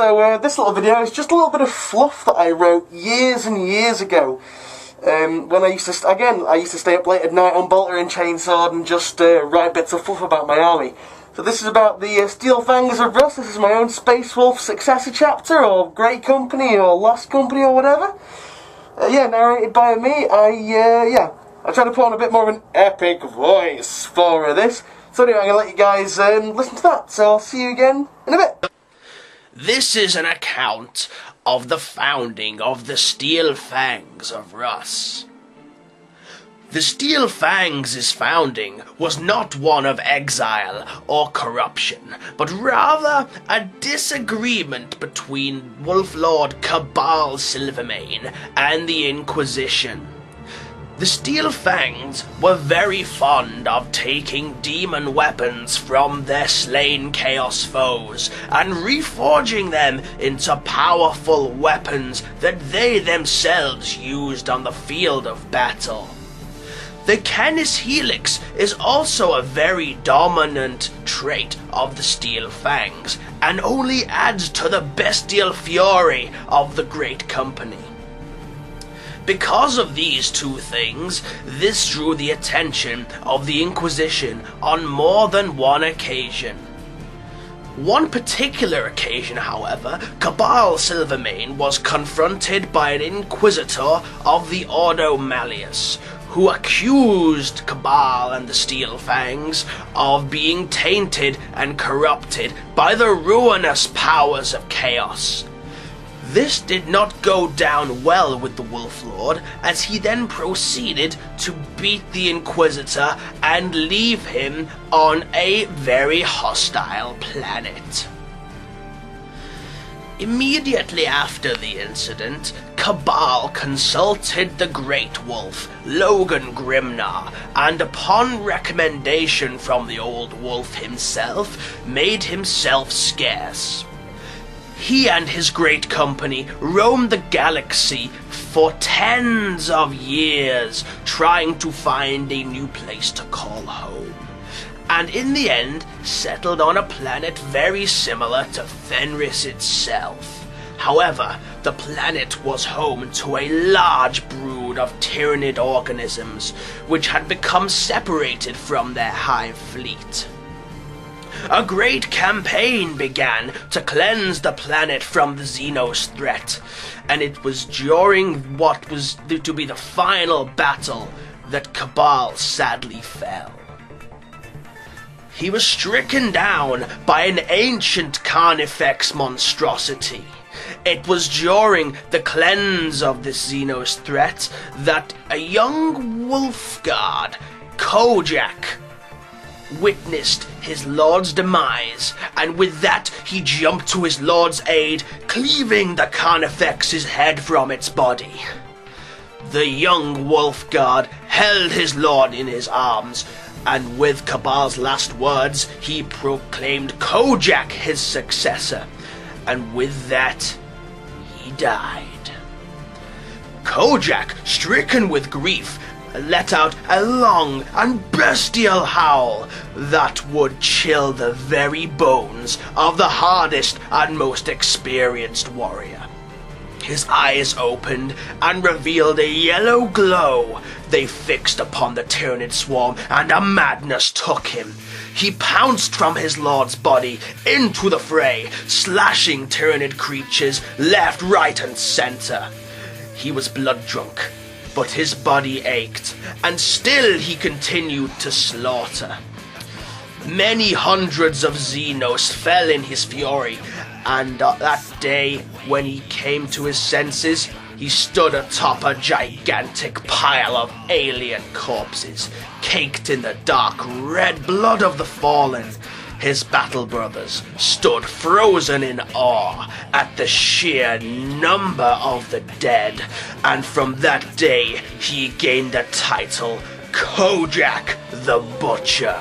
So this little video is just a little bit of fluff that I wrote years and years ago. When I used to stay up late at night on Bolter and Chainsword and just write bits of fluff about my army. So this is about the Steel Fangs of Rust. This is my own Space Wolf successor chapter, or Great Company, or Lost Company, or whatever. Narrated by me. I try to put on a bit more of an epic voice for this. So anyway, I'm going to let you guys listen to that. So I'll see you again in a bit. This is an account of the founding of the Steel Fangs of Rust. The Steel Fangs' founding was not one of exile or corruption, but rather a disagreement between Wolf Lord Cabal Silvermane and the Inquisition. The Steel Fangs were very fond of taking demon weapons from their slain Chaos foes and reforging them into powerful weapons that they themselves used on the field of battle. The Canis Helix is also a very dominant trait of the Steel Fangs, and only adds to the bestial fury of the Great Company. Because of these two things, this drew the attention of the Inquisition on more than one occasion. One particular occasion, however, Cabal Silvermane was confronted by an Inquisitor of the Ordo Malleus, who accused Cabal and the Steel Fangs of being tainted and corrupted by the ruinous powers of chaos. This did not go down well with the Wolf Lord, as he then proceeded to beat the Inquisitor and leave him on a very hostile planet. Immediately after the incident, Cabal consulted the Great Wolf, Logan Grimnar, and upon recommendation from the old wolf himself, made himself scarce. He and his great company roamed the galaxy for tens of years, trying to find a new place to call home, and in the end settled on a planet very similar to Fenris itself. However, the planet was home to a large brood of tyrannid organisms, which had become separated from their hive fleet. A great campaign began to cleanse the planet from the Xenos threat, and it was during what was to be the final battle that Cabal sadly fell. He was stricken down by an ancient Carnifex monstrosity. It was during the cleanse of this Xenos threat that a young wolf guard, Kojak, witnessed his lord's demise, and with that he jumped to his lord's aid, cleaving the Carnifex's head from its body. The young wolf guard held his lord in his arms, and with Cabal's last words he proclaimed Kojak his successor, and with that he died. Kojak, stricken with grief, let out a long and bestial howl that would chill the very bones of the hardest and most experienced warrior. His eyes opened and revealed a yellow glow. They fixed upon the Tyrannid swarm, and a madness took him. He pounced from his lord's body into the fray, slashing Tyrannid creatures left, right, and center. He was blood-drunk, but his body ached, and still he continued to slaughter. Many hundreds of Xenos fell in his fury, and that day, when he came to his senses, he stood atop a gigantic pile of alien corpses, caked in the dark red blood of the fallen. His battle brothers stood frozen in awe at the sheer number of the dead, and from that day he gained the title Kojak the Butcher.